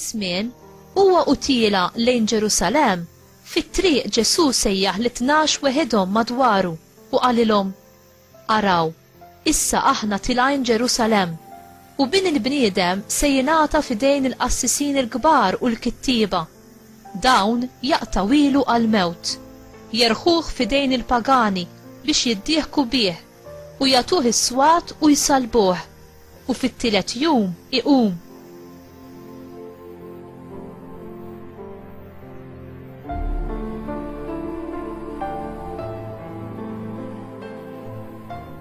iż-żmien huwa utiela lejn Ġerusalemm, fit-triq Ġesu sejjaħ l-12 weħidhom madwaru u qalilhom: Araw, issa aħna tilgħin Ġerusalemm u bin il-bniedem se jingħata f'idejn il-qassisin il-kbar u l-kittieba. Dawn jaqtawilu għal-mewt, jerħuh f'idejn il-pagani biex jiddieħku bih u jagħtuh is-swat u jsalbuh u fit-tielet jum iqum.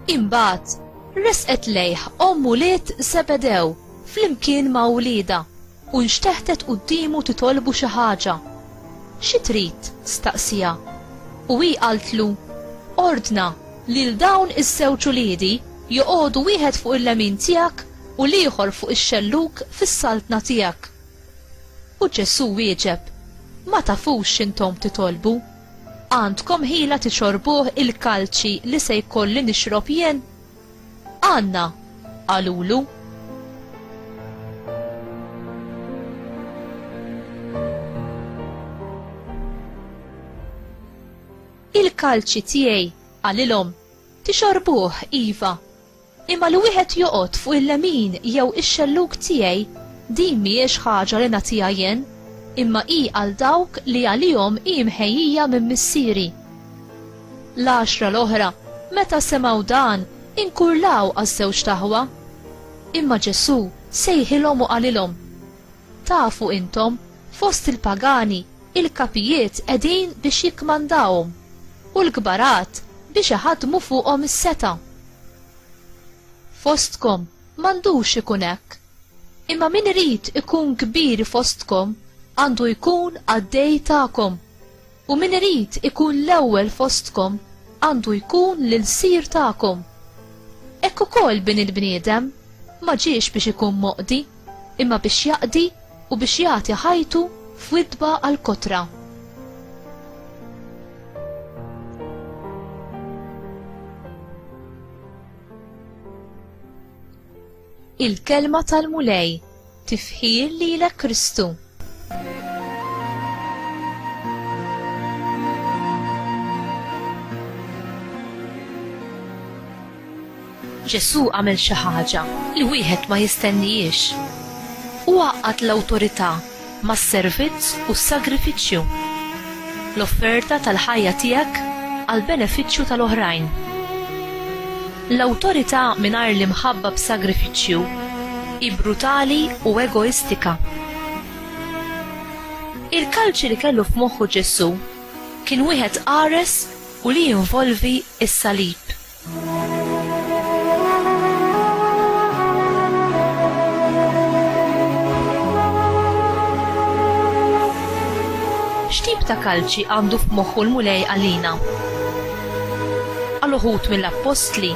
Imbagħad resqet lejh ommu Liet Zebedew flimkien ma' wlieda u nxteħtet qudiemu titolbu xi ħaġa. Xi trid? staqsija. U hi qaltlu: Ordna lil dawn iż-żewġ uliedi joqogħdu wieħed fuq il-lemin tiegħek u l-ieħor fuq ix-xelluk fis-saltna tiegħek. U Ġesu wieġeb: Ma tafux x'intom titolbu? Għandkom ħila tixorbuh il-kalċi li se jkolli nixrob jien? Għandna, qalulu. Il-kalċi tiegħi, qalilhom, tixorbuh iva, imma li wieħed joqgħod fuq il-lemin jew ix-xelluk tiegħi din mhijiex ħaġa li nagħtiha jien, imma hi għal dawk li għalihom hi mħejjija minn missieri. L-10 l-oħra meta semgħu dan inkurlaw għaż-żewġ taħwa. Imma Ġesu sejħilhom u qalilhom: Tafu intom fost il-pagani il-kapijiet qegħdin biex jikkmandawhom u l-kbarat biex iħaddmu fuqhom is-seta. Fostkom m'għandux ikun hekk, imma min irid ikun kbir fostkom għandu jkun għaddej tagħkom, u min irid ikun l-ewwel fostkom għandu jkun l-sir tagħkom. Hekk ukoll bin il-bniedem ma ġiex biex ikun moqdi, imma biex jaqdi u biex jagħti ħajtu f'widba għall-kotra. Il-kelma tal-mulej tifħir lilek Kristu. Ġesu għamel xi ħaġa li wieħed ma jistennijiex. U għaqqad l-awtorità mas-servizz u s-sagrifiċċju, l-offerta tal-ħajja tiegħek għal benefiċċju tal-oħrajn. L-awtorità mingħajr l-imħabba b'sagrifiċċju hi brutali u egoistika. Il-kalċi li kellu f'moħħu Ġesu kien wieħed qares u li jinvolvi s-salib. X'tip ta' kalċi għandu f'moħħu l-mulej għalina? Għal uħud mill-Apostli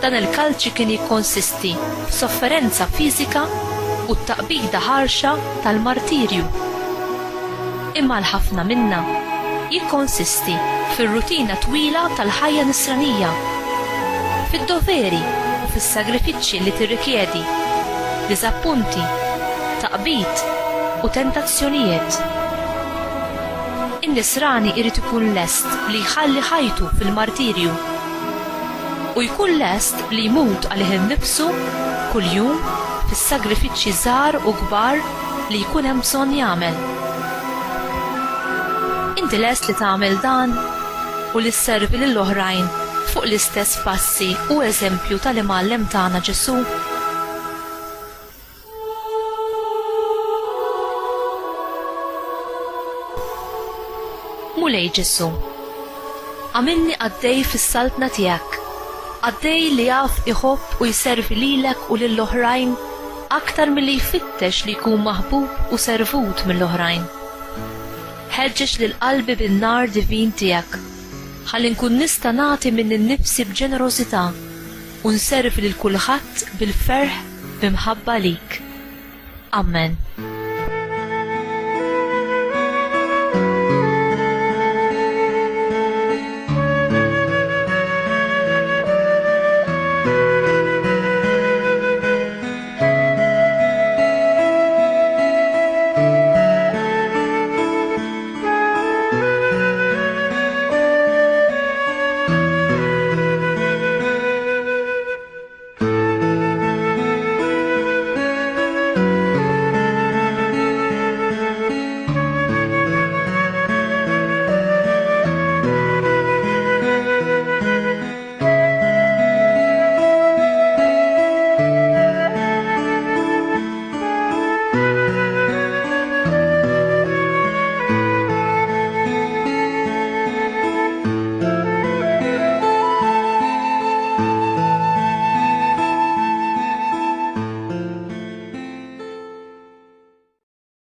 dan il-kalċi kien jikkonsisti f'sofferenza fiżika u t-taqbida ħarxa tal-martirju. Imma l-ħafna minna jikkonsisti fir-rutina twila tal-ħajja nisranija, fid-doveri u fis-sagrifiċċji li tirrikjedi, diżappunti, taqbid u tentazzjonijiet. In-nisrani irid ikun lest li jħalli ħajtu fil-martirju u jkun lest li jmut għalih innifsu kuljum fis-sagrifiċċji żgħar u kbar li jkun hemm bżonn jagħmel. Inti lest li tagħmel dan u li sservi lill-oħrajn fuq l-istess passi u eżempju tal-imgħallem tagħna Ġesu? Mulej Ġesu, għamilni għaddej fis-saltna tiegħek, għaddej li jaf iħobb u jservi lilek u lill-oħrajn aktar milli jfittex li jkun maħbub u servut mill-oħrajn. Ħeġġeġ lil qalbi bin-nar divin tiegħek, ħalli nkun nista' nagħti minn innifsi b'ġenerożità u nservi lil kulħadd bil-ferħ b'imħabba lik. Amen.